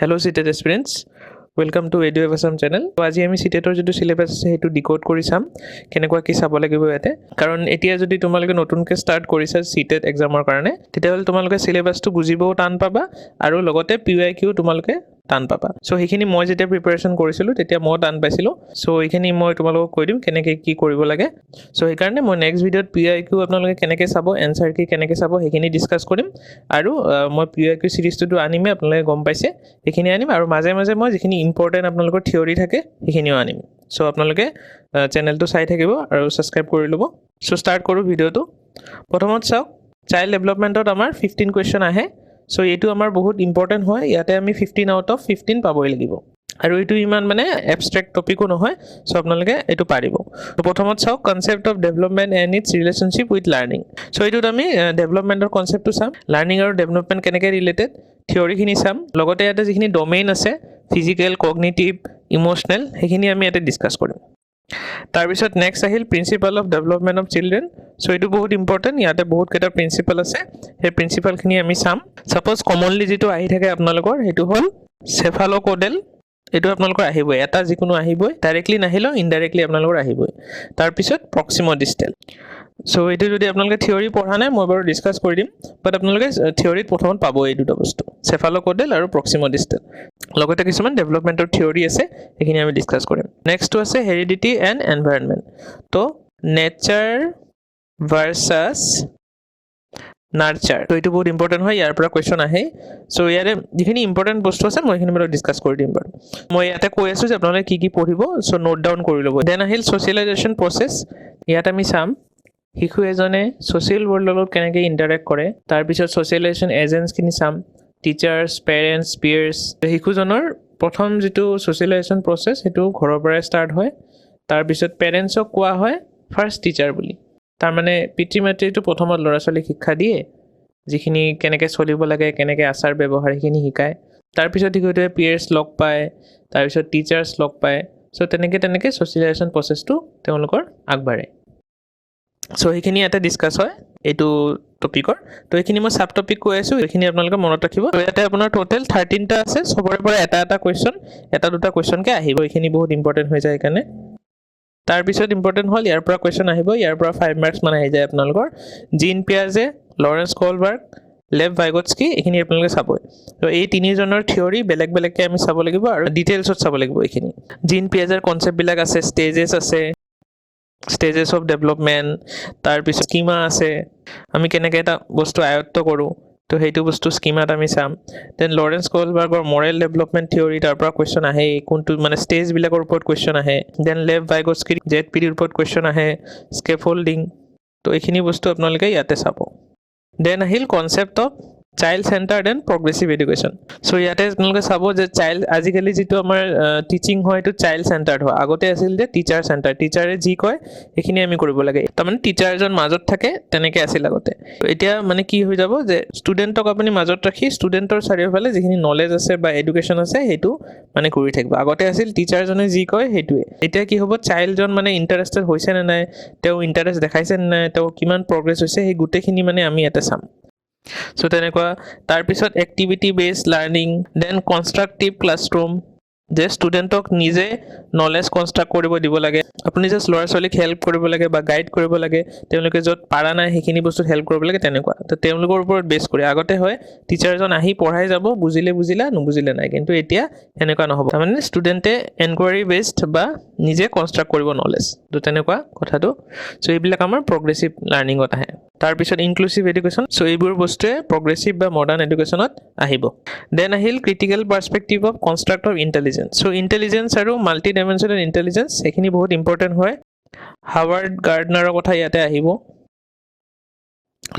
Hello CTET aspirants, welcome to EduAvasam channel. So আজি আমি CTETৰ যেটো সিলেবাস আছে হেতু ডিকোড কৰি চাম কেনেকুৱা কি চাব লাগিব ইয়াতে কাৰণ এতিয়া যদি তোমালোকে নতুনকৈ ষ্টাৰ্ট কৰিছা CTET এক্সামৰ কাৰণে তেতিয়াহলে তোমালোকে সিলেবাসটো বুজিবও টান পাবা আৰু লগতে PYQ তোমালোকে টান পাবা সো হেখিনি মই যেতিয়া প্ৰিপাৰেচন কৰিছিলো তেতিয়া মই টান পাইছিলো সো এইখিনি মই তোমালোকক কৈ দিম কেনেকৈ কি কৰিব লাগে সো এই কাৰণে মই নেক্সট ভিডিওত PYQ আপোনালোকে কেনেকৈ চাব এনসাৰ কি কেনেকৈ চাব হেখিনি ডিসকাস কৰিম আৰু মই PYQ সিৰিজটো আনিমে আপোনালোকে গম পাইছে হেখিনি আনিম আৰু মাজে মাজে মই যিখিনি ইম্পৰ্টেন্ট আপোনালোকৰ থিওৰি থাকে হেখিনিও আনিম সো আপোনালোকে চেনেলটো চাই থাকিব আৰু সাবস্ক্ৰাইব কৰি লব সো ষ্টাৰ্ট কৰো ভিডিওটো প্ৰথমত চাওক চাইল্ড ডেভেলপমেন্টত আমাৰ 15 কোৱেশ্চন আহে সো এটো আমাৰ বহুত ইম্পৰ্টেন্ট হয় ইয়াতে আমি 15 আউট অফ 15 পাবই লাগিব আৰু এটো ইমান মানে এবষ্ট্ৰেক্ট টপিকো নহয় সো আপোনালোকে এটো পাৰিব তো প্ৰথমত চাওক concept of development and its relationship with learning so এটোত আমি ডেভেলপমেন্টৰ কনসেপ্টটো চাম লাৰ্নিং আৰু ডেভেলপমেন্ট কেনেকৈ ৰিলেটেড থিওৰিখিনি চাম লগতে ইয়াতে যিখিনি ডোমেইন আছে ফিজিক্যাল কগনিটিভ ইমোশনাল হেখিনি আমি ইয়াতে ডিসকাস কৰিম তাৰ পিছত নেক্সট আহিল principal of development of children so এটো বহুত ইম্পৰ্টেন্ট ইয়াতে বহুত কেটা প্ৰিন্সিপাল আছে এই প্ৰিন্সিপালখিনি আমি চাম সাপোজ কমনলি যেটো আহি থাকে আপোনালোকৰ হেতু হল চেফালোকোডেল এটো আপোনালোকৰ আহিবই এটা যিকোনো আহিবই ডাইৰেক্টলি নাহিলেও ইনডাইৰেক্টলি আপোনালোকৰ আহিবই তাৰ পিছত প্ৰক্সিমোডিষ্টেল সো এটো যদি আপোনালোকে থিওৰি পঢ়া নাই মই বাৰু ডিসকাস কৰি দিম বাট আপোনালোকে থিওৰিত প্ৰথমত পাব এই দুটা বস্তু চেফালোকোডেল আৰু প্ৰক্সিমোডিষ্টেল লগতে কিছুমান ডেভেলপমেন্টৰ থিওৰি আছে এখিনি আমি ডিসকাস কৰিম নেক্সটটো আছে হেৰিডিটি এন্ড এনভায়ৰনমেন্ট তো নেচাৰ ভাৰ্সাস নাৰ্চাৰ তো এটো বহুত ইম্পৰ্টেন্ট হয় ইয়াৰ পৰা কোৱেশ্চন আহে সো ইয়াৰে যিখিনি ইম্পৰ্টেন্ট বস্তু আছে মই এখিনি বাৰু ডিসকাস কৰি দিম বাৰু মই ইয়াতে কৈ আছো যে আপোনালোকে কি কি পঢ়িব সো নোট ডাউন কৰি ল'ব দেন আহিল সোশ্যালাইজেশন প্ৰসেস ইয়াত আমি চাম শিশু এজনে সোশ্যাল ওয়াৰ্ল্ডৰ লগত কেনেকৈ ইন্টাৰেক্ট কৰে তাৰ পিছত সোশ্যালাইজেশন এজেন্টস কিনি চাম টিচাৰ্স পেৰেন্টস পিয়াৰ্স শিশুজনৰ প্ৰথম যেটো সোশ্যালাইজেশন প্ৰসেস হেতু ঘৰৰ পৰা ষ্টাৰ্ট হয় তাৰ পিছত পেৰেন্টছক কোৱা হয় ফাৰ্স্ট টিচাৰ বুলি তাৰ মানে পিতৃ মাতৃটো প্ৰথমত ল'ৰা-ছোৱালীক শিক্ষা দিয়ে যিখিনি কেনেকৈ চলিব লাগে কেনেকৈ আচাৰ ব্যৱহাৰ হেখিনি শিকায় তাৰ পিছত শিশুটোৱে পিয়াৰ্স লগ পায় তাৰ পিছত টিচাৰ্স লগ পায় সো তেনেকৈ সোশ্যালাইজেশন প্ৰসেসটো তেওঁলোকৰ আগবাঢ়ে সো হেখিনি ইয়াতে ডিসকাস হয় এটো টপিকৰ তো এখিনি মই সাব টপিক কৈ আছো এখিনি আপোনালোকে মনত ৰাখিব ইয়াতে আপোনাৰ টোটাল 13 টা আছে সবৰে পৰা এটা কোৱেশ্চন এটা দুটা কোৱেশ্চন কে আহিব এখিনি বহুত ইম্পৰ্টেন্ট হৈ যায় কাৰণে তাৰ পিছত ইম্পৰ্টেন্ট হল ইয়াৰ পৰা কোৱেশ্চন আহিব ইয়াৰ পৰা 5 মাৰ্কস মান আহি যায় আপোনালোকৰ জিন পিয়াজে লৰেন্স কোলবাৰ্গ লেভ ভাইগটস্কি এখিনি আপোনালোকে চাব তো এই তিনিজনৰ থিওৰি বেলেগ বেলেগকে আমি চাব লাগিব আৰু ডিটেইলছত চাব লাগিব এখিনি জিন পিয়াজৰ কনসেপ্ট বিলাক আছে ষ্টেজেস আছে stages of development তাৰ পিছত স্কিমা আছে আমি কেনেকৈ এটা বস্তু আয়ত্ত কৰো তো হেতু বস্তু স্কিমাত আমি চাম দেন লৰেন্স কোলবাৰ্গৰ মৰেল ডেভেলপমেন্ট থিওৰি তাৰ পৰা কোৱেশ্চন আহে কোনটো মানে ষ্টেজ বিলাকৰ ওপৰত কোৱেশ্চন আহে দেন লেভ ভাইগটস্কিৰ জেডপিৰ ওপৰত কোৱেশ্চন আহে স্কেফোল্ডিং তো এইখিনি বস্তু আপোনালোকে ইয়াতে চাব দেন আহিল concept of child centered and progressive education so ইয়াতে আপোনালোকে চাব যে চাইল্ড আজিকালি যেটো আমাৰ টিচিং হয় এটো চাইল্ড সেন্টাৰ্ড হয় আগতে আছিল যে টিচাৰ সেন্টাৰ টিচাৰে যি কয় এখিনি আমি কৰিব লাগে তাৰ মানে টিচাৰজন মাজত থাকে তেনেকৈ আছিল আগতে তো এতিয়া মানে কি হৈ যাব যে ষ্টুডেন্টক আপুনি মাজত ৰাখি ষ্টুডেন্টৰ চাৰিওফালে যিখিনি নলেজ আছে বা এডুকেশ্যন আছে হেতু মানে কৰি থাকিব আগতে আছিল টিচাৰজনে যি কয় হেতুৱে এতিয়া কি হ'ব চাইল্ডজন মানে ইন্টাৰেস্টেড হৈছে নে নাই তেও ইন্টাৰেস্ট দেখাইছে নে নাই তেও কিমান প্ৰগ্ৰেছ হৈছে সেই গুটেখিনি মানে আমি ইয়াতে চাম সো তেনেকুৱা তাৰ পিছত activity based learning then constructive classroom যে ষ্টুডেন্টক নিজে নলেজ কনস্ট্ৰাক্ট কৰিব দিব লাগে আপুনি জাস্ট ল'ৰা-ছোৱালীক হেল্প কৰিব লাগে বা গাইড কৰিব লাগে তেওঁলোকে যত পাৰা নাই হেখিনি বস্তু হেল্প কৰিব লাগে তেনেকুৱা তো তেওঁলোকৰ ওপৰত বেস কৰি আগতে হয় টিচাৰজন আহি পঢ়াই যাব বুজিলা নুবুজিলে নাই কিন্তু এতিয়া হেনেকুৱা নহব মানে ষ্টুডেন্টে এনকুৱাৰী বেসড বা নিজে কনস্ট্ৰাক্ট কৰিব নলেজ তো তেনেকুৱা কথাটো সো এইবিলাক আমাৰ প্ৰগ্ৰেছিভ লাৰ্নিংত আহে তাৰ পিছত ইনক্লুসিভ এডুকেশ্যন সো এইবোৰ বস্তুৱে প্ৰগ্ৰেছিভ বা মডাৰ্ন এডুকেশ্যনত আহিব দেন আহিল critical perspective of construct of intelligence so intelligence আৰু মাল্টি ডাইমেনশনাল ইন্টেলিজেন্স এখিনি বহুত ইম্পৰ্টেন্ট হয় হাৱাৰ্ড গাৰ্ডনাৰৰ কথা ইয়াতে আহিব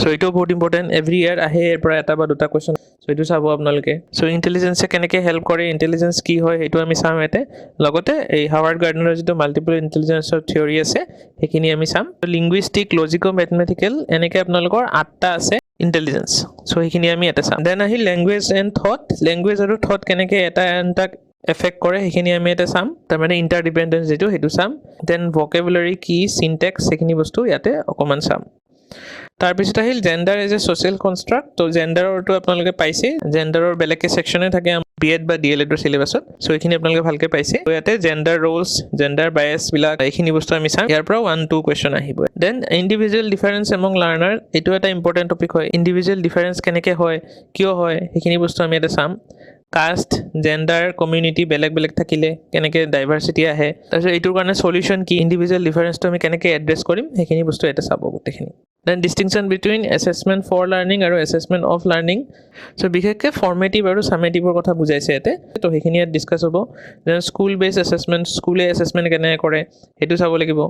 সো এটো বহুত ইম্পৰ্টেন্ট এভৰি ইয়াৰ আহে এৰ পৰা এটা বা দুটা কোৱেশ্চন সো এটো চাব আপোনালোকে সো ইন্টেলিজেন্সে কেনেকৈ হেল্প কৰে ইন্টেলিজেন্স কি হয় এটো আমি চাম ইয়াতে লগতে এই হাৱাৰ্ড গাৰ্ডনাৰৰ যেটো মাল্টিপল ইন্টেলিজেন্সৰ থিওৰি আছে হেখিনি আমি চাম লিংগুইষ্টিক লজিকো মেথমেটিক্যাল এনেকৈ আপোনালোকৰ 8টা আছে ইন্টেলিজেন্স সো হেখিনি আমি ইয়াতে চাম দেন আহিল ল্যাঙ্গুৱেজ এণ্ড থট ল্যাঙ্গুৱেজ আৰু থট কেনেকৈ এটা আনটাক এফেক্ট কৰে হেখিনি আমি ইয়াতে চাম তাৰ মানে ইন্টাৰডিপেন্ডেন্স যেটো হেতু চাম দেন ভোকেবুলাৰি কি সিনট্যাক্স হেখিনি বস্তু ইয়াতে অকমান চাম তাৰপিছত আহিল gender as a social construct তো জেণ্ডাৰৰটো আপোনালোকে পাইছে জেণ্ডাৰৰ বেলেগকৈ ছেকশ্যনে থাকে BEd বা DLEডৰ চিলেবাছত চ' এইখিনি আপোনালোকে ভালকৈ পাইছে তো ইয়াতে জেণ্ডাৰ ৰোলছ জেণ্ডাৰ বায়াছবিলাক এইখিনি বস্তু আমি চাম ইয়াৰ পৰা 1-2 কুৱেশ্যন আহিব then individual difference among learner এইটো এটা ইম্পৰ্টেণ্ট টপিক হয় ইণ্ডিভিজুৱেল ডিফাৰেঞ্চ কেনেকৈ হয় কিয় হয় সেইখিনি বস্তু আমি ইয়াতে চাম কাষ্ট জেণ্ডাৰ কমিউনিটি বেলেগ বেলেগ থাকিলে কেনেকৈ ডাইভাৰ্চিটি আহে তাৰপিছত এইটোৰ কাৰণে সলিউশ্যন কি ইণ্ডিভিজুৱেল ডিফাৰেঞ্চটো আমি কেনেকৈ এড্ৰেছ কৰিম সেইখিনি বস্তু ইয়াতে চাব গোটেইখিনি then distinction between assessment for learning আৰু এছেছমেণ্ট অফ লাৰ্ণিং চ' বিশেষকৈ ফৰ্মেটিভ আৰু ছামেটিভৰ কথা বুজাইছে ইয়াতে তো সেইখিনি ইয়াত ডিছকাছ হ'ব দেন স্কুল বেছ এছেছমেণ্ট স্কুলে এছেছমেণ্ট কেনেকৈ কৰে সেইটো চাব লাগিব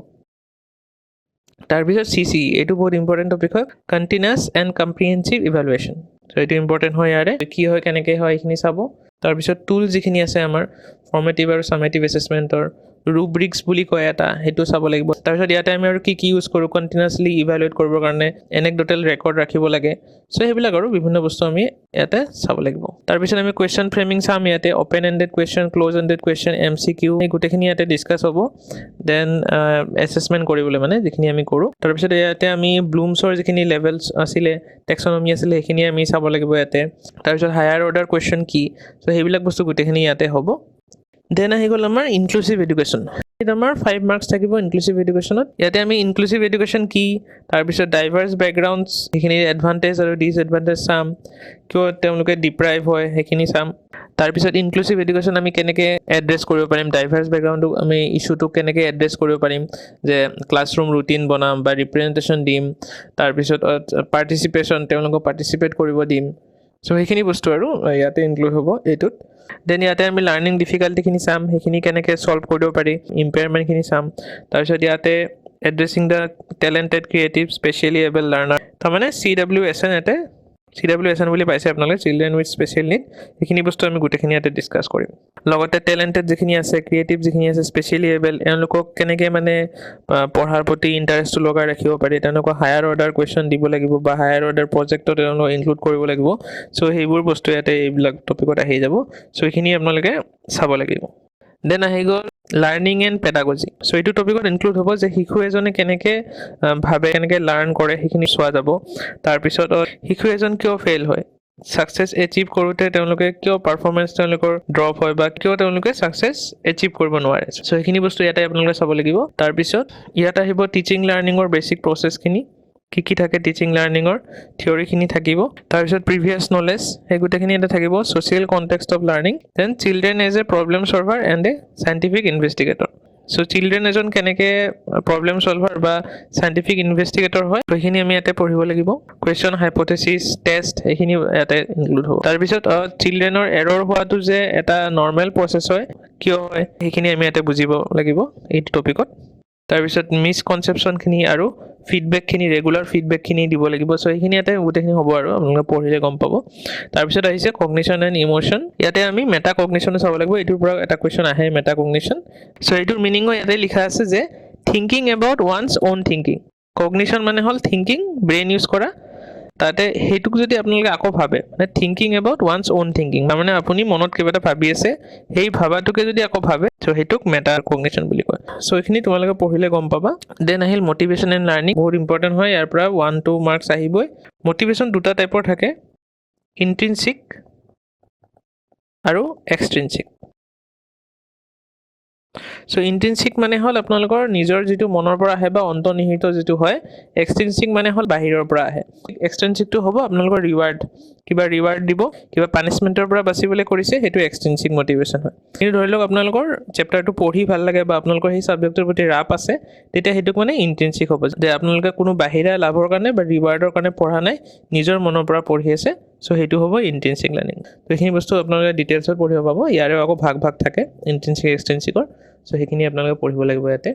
তাৰপিছত CC এইটো বহুত ইম্পৰ্টেণ্ট টপিক হয় কণ্টিনিউছ এণ্ড কম্প্ৰিহেনচিভ ইভালুৱেশ্যন চ' এইটো ইম্পৰ্টেণ্ট হয় ইয়াৰে কি হয় কেনেকৈ হয় এইখিনি চাব তাৰপিছত টুল যিখিনি আছে আমাৰ ফৰ্মেটিভ আৰু ছামেটিভ এছেছমেণ্টৰ ৰুব্ৰিক্স বুলি কয় এটা সেইটো চাব লাগিব তাৰপিছত ইয়াতে আমি আৰু কি ইউজ কৰোঁ কণ্টিনিউছলি ইভালুৱেট কৰিবৰ কাৰণে এনেকড'টেল ৰেকৰ্ড ৰাখিব লাগে চ' সেইবিলাক আৰু বিভিন্ন বস্তু আমি ইয়াতে চাব লাগিব তাৰপিছত আমি কুৱেশ্যন ফ্ৰেমিং চাম ইয়াতে open ended question close ended question MCQ এই গোটেইখিনি ইয়াতে ডিছকাছ হ'ব দেন এছেছমেণ্ট কৰিবলৈ মানে যিখিনি আমি কৰোঁ তাৰপিছত ইয়াতে আমি ব্লুমছৰ যিখিনি লেভেলছ আছিলে টেক্সনমি আছিলে সেইখিনি আমি চাব লাগিব ইয়াতে তাৰপিছত হায়াৰ অৰ্ডাৰ কুৱেশ্যন কি চ' সেইবিলাক বস্তু গোটেইখিনি ইয়াতে হ'ব দেন আহি গ'ল আমাৰ ইনক্লুচিভ এডুকেশ্যন ইয়াত আমাৰ 5 মাৰ্কছ থাকিব ইনক্লুচিভ এডুকেশ্যনত ইয়াতে আমি ইনক্লুচিভ এডুকেশ্যন কি তাৰপিছত ডাইভাৰ্ছ বেকগ্ৰাউণ্ডছ সেইখিনি এডভান্টেজ আৰু ডিছএডভান্টেজ চাম কিয় তেওঁলোকে ডিপ্ৰাইভ হয় সেইখিনি চাম তাৰপিছত ইনক্লুচিভ এডুকেশ্যন আমি কেনেকৈ এড্ৰেছ কৰিব পাৰিম ডাইভাৰ্ছ বেকগ্ৰাউণ্ডটোক আমি ইছ্যুটোক কেনেকৈ এড্ৰেছ কৰিব পাৰিম যে ক্লাছৰুম ৰুটিন বনাম বা ৰিপ্ৰেজেণ্টেশ্যন দিম তাৰপিছত পাৰ্টিচিপেশ্যন তেওঁলোকক পাৰ্টিচিপেট কৰিব দিম চ' সেইখিনি বস্তু আৰু ইয়াতে ইনক্লুড হ'ব এইটোত দেন ইয়াতে আমি লাৰ্ণিং ডিফিকাল্টিখিনি চাম সেইখিনি কেনেকৈ ছল্ভ কৰিব পাৰি ইম্পেয়াৰমেণ্টখিনি চাম তাৰপিছত ইয়াতে addressing the talented creative specially able learner তাৰমানে CWSN ইয়াতে CWSN বুলি পাইছে আপোনালোকে চিলড্ৰেন উইথ স্পেচিয়েল নীড সেইখিনি বস্তু আমি গোটেইখিনি ইয়াতে ডিছকাছ কৰিম লগতে টেলেণ্টেড যিখিনি আছে ক্ৰিয়েটিভ যিখিনি আছে স্পেচিয়েলি এবল এওঁলোকক কেনেকৈ মানে পঢ়াৰ প্ৰতি ইণ্টাৰেষ্টটো লগাই ৰাখিব পাৰি তেওঁলোকক হায়াৰ অৰ্ডাৰ কুৱেশ্যন দিব লাগিব বা হায়াৰ অৰ্ডাৰ প্ৰজেক্টত তেওঁলোকক ইনক্লুড কৰিব লাগিব চ' সেইবোৰ বস্তু ইয়াতে এইবিলাক টপিকত আহি যাব চ' এইখিনি আপোনালোকে চাব লাগিব দেন আহি গ'ল লাৰ্ণিং এণ্ড পেডাগজি চ' এইটো টপিকত ইনক্লুড হ'ব যে শিশু এজনে কেনেকৈ ভাবে কেনেকৈ লাৰ্ণ কৰে সেইখিনি চোৱা যাব তাৰপিছত শিশু এজন কিয় ফেইল হয় ছাকচেছ এচিভ কৰোঁতে তেওঁলোকে কিয় পাৰফৰ্মেঞ্চ তেওঁলোকৰ ড্ৰপ হয় বা কিয় তেওঁলোকে ছাকচেছ এচিভ কৰিব নোৱাৰে চ' সেইখিনি বস্তু ইয়াতে আপোনালোকে চাব লাগিব তাৰপিছত ইয়াত আহিব টিচিং লাৰ্ণিঙৰ বেচিক প্ৰচেছখিনি কি থাকে টিচিং লাৰ্ণিঙৰ থিয়ৰিখিনি থাকিব তাৰপিছত প্ৰিভিয়াছ নলেজ সেই গোটেইখিনি এটা থাকিব social context of learning then children as a problem solver and a scientific investigator so' children এজন কেনেকৈ প্ৰব্লেম ছলভাৰ বা চাইণ্টিফিক ইনভেষ্টিগেটৰ হয় সেইখিনি আমি ইয়াতে পঢ়িব লাগিব কুৱেশ্যন হাইপ'থেচিছ টেষ্ট এইখিনি ইয়াতে ইনক্লুড হ'ব তাৰপিছত চিলড্ৰেনৰ এৰৰ হোৱাটো যে এটা নৰ্মেল প্ৰচেছ হয় কিয় হয় সেইখিনি আমি ইয়াতে বুজিব লাগিব এইটো টপিকত তাৰপিছত মিছকনচেপশ্যনখিনি আৰু ফিডবেকখিনি ৰেগুলাৰ ফিডবেকখিনি দিব লাগিব চ' সেইখিনি ইয়াতে গোটেইখিনি হ'ব আৰু আপোনালোকে পঢ়িলে গম পাব তাৰপিছত আহিছে কগনিশ্যন এণ্ড ইম'শ্যন ইয়াতে আমি মেটা কগনিশ্যনো চাব লাগিব এইটোৰ পৰা এটা কুৱেশ্যন আহে মেটা কগনিশ্যন চ' এইটোৰ মিনিঙো ইয়াতে লিখা আছে যে থিংকিং এবাউট ওৱানছ অ'ন থিংকিং কগনিশ্যন মানে হ'ল থিংকিং ব্ৰেইন ইউজ কৰা তাতে সেইটোক যদি আপোনালোকে আকৌ ভাবে মানে থিংকিং এবাউট ওৱানছ অ'ন থিংকিং তাৰমানে আপুনি মনত কিবা এটা ভাবি আছে সেই ভাবাটোকে যদি আকৌ ভাবে চ' সেইটোক মেটা কগনিশ্যন বুলি কয় চ' এইখিনি তোমালোকে পঢ়িলে গম পাবা দেন আহিল মটিভেশ্যন এণ্ড লাৰ্ণিং বহুত ইম্পৰ্টেণ্ট হয় ইয়াৰ পৰা 1-2 মাৰ্কছ আহিবই মটিভেশ্যন দুটা টাইপৰ থাকে ইণ্ট্ৰিনচিক আৰু এক্সট্ৰিনচিক চ' ইণ্ট্ৰিনচিক মানে হ'ল আপোনালোকৰ নিজৰ যিটো মনৰ পৰা আহে বা অন্তৰ্নিহিত যিটো হয় এক্সট্ৰিনচিক মানে হ'ল বাহিৰৰ পৰা আহে এক্সট্ৰিনচিকটো হ'ব আপোনালোকৰ কিবা ৰিৱাৰ্ড দিব কিবা পানিছমেণ্টৰ পৰা বাচিবলৈ কৰিছে সেইটো এক্সট্ৰিনচিক মটিভেশ্যন হয় কিন্তু ধৰি লওক আপোনালোকৰ চেপ্টাৰটো পঢ়ি ভাল লাগে বা আপোনালোকৰ সেই ছাবজেক্টৰ প্ৰতি ৰাপ আছে তেতিয়া সেইটোক মানে ইণ্ট্ৰিনচিক হ'ব যে আপোনালোকে কোনো বাহিৰা লাভৰ কাৰণে বা ৰিৱাৰ্ডৰ কাৰণে পঢ়া নাই নিজৰ মনৰ পৰা পঢ়ি আছে চ' সেইটো হ'ব ইণ্ট্ৰিনচিক লাৰ্ণিং তো সেইখিনি বস্তু আপোনালোকে ডিটেইলছত পঢ়িব পাব ইয়াৰেও আকৌ ভাগ থাকে ইণ্ট্ৰিনচিক এক্সট্ৰিনচিকৰ চ' সেইখিনি আপোনালোকে পঢ়িব লাগিব ইয়াতে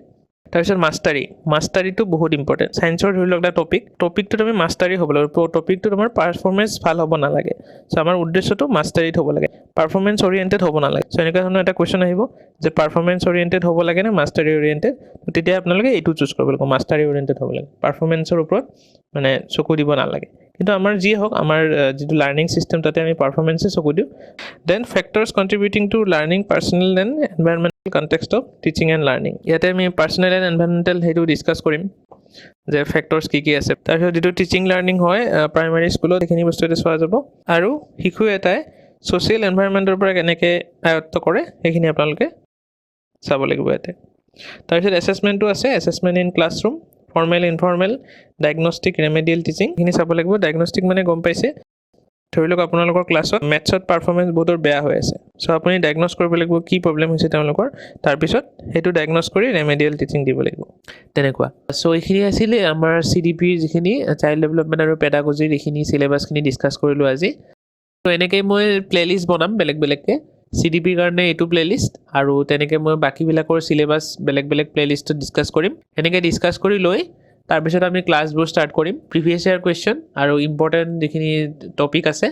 তাৰপিছত মাষ্টাৰীটো বহুত ইম্পৰ্টেণ্ট ছায়েন্সৰ ধৰি লওক এটা টপিকটোত আমি মাষ্টাৰী হ'ব লাগিব টপিকটোত আমাৰ পাৰফৰ্মেঞ্চ ভাল হ'ব নালাগে চ' আমাৰ উদ্দেশ্যটো মাষ্টাৰীত হ'ব লাগে পাৰফৰ্মেঞ্চ অৰিয়েণ্টেড হ'ব নালাগে চ' এনেকুৱা ধৰণৰ এটা কুৱেশ্যন আহিব যে পাৰফৰ্মেঞ্চ অৰিয়েণ্টেড হ'ব লাগে নে মাষ্টাৰী অৰিয়েণ্টেড তেতিয়া আপোনালোকে এইটো চুজ কৰিব লাগিব মাষ্টাৰী অৰিয়েণ্টেড হ'ব লাগে পাৰফৰ্মেঞ্চৰ ওপৰত মানে চকু দিব নালাগে কিন্তু আমাৰ যি হওক আমাৰ যিটো লাৰ্ণিং ছিষ্টেম তাতে আমি পাৰফৰ্মেঞ্চে চকু দিওঁ then factors contributing to learning personal and environmental context of teaching and learning ইয়াতে আমি পাৰ্চনেল এণ্ড এনভাইৰনমেণ্টেল সেইটো ডিছকাছ কৰিম যে ফেক্টৰ্ছ কি আছে তাৰপিছত যিটো টিচিং লাৰ্ণিং হয় প্ৰাইমাৰী স্কুলত এইখিনি বস্তু এটা চোৱা যাব আৰু শিশু এটাই ছ'চিয়েল এনভাইৰনমেণ্টৰ পৰা কেনেকৈ আয়ত্ত কৰে সেইখিনি আপোনালোকে চাব লাগিব ইয়াতে তাৰপিছত এছেছমেণ্টটো আছে assessment in classroom formal informal diagnostic remedial teaching এইখিনি চাব লাগিব ডায়েগনষ্টিক মানে গম পাইছে ধৰি লওক আপোনালোকৰ ক্লাছত মেথছত পাৰফৰ্মেঞ্চ বহুতৰ বেয়া হৈ আছে চ' আপুনি ডায়েগন'জ কৰিব লাগিব কি প্ৰব্লেম হৈছে তেওঁলোকৰ তাৰপিছত সেইটো ডায়েগন'জ কৰি ৰেমেডিয়েল টিচিং দিব লাগিব তেনেকুৱা চ' এইখিনি আছিলে আমাৰ CDPৰ যিখিনি চাইল্ড ডেভেলপমেণ্ট আৰু পেডাগজিৰ এইখিনি চিলেবাছখিনি ডিছকাছ কৰিলোঁ আজি ত' এনেকৈ মই প্লেলিষ্ট বনাম বেলেগকৈ CDPৰ কাৰণে এইটো প্লেলিষ্ট আৰু তেনেকৈ মই বাকীবিলাকৰ চিলেবাছ বেলেগ প্লেলিষ্টত ডিছকাছ কৰিম এনেকৈ ডিছকাছ কৰি লৈ তাৰপিছত আমি ক্লাছবোৰ ষ্টাৰ্ট কৰিম প্ৰিভিয়াছ ইয়াৰ কুৱেশ্যন আৰু ইম্পৰ্টেণ্ট যিখিনি টপিক আছে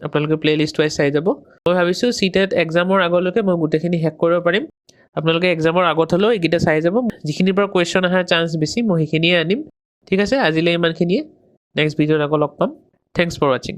আপোনালোকে প্লেলিষ্ট ৱাইজ চাই যাব মই ভাবিছোঁ CTET এক্সামৰ আগলৈকে মই গোটেইখিনি শেষ কৰিব পাৰিম আপোনালোকে এক্সামৰ আগত হ'লেও এইকেইটা চাই যাব যিখিনিৰ পৰা কুৱেশ্যন অহাৰ চান্স বেছি মই সেইখিনিয়ে আনিম ঠিক আছে আজিলৈ ইমানখিনিয়ে নেক্সট ভিডিঅ'ত আকৌ লগ পাম থেংকছ ফৰ ৱাচিং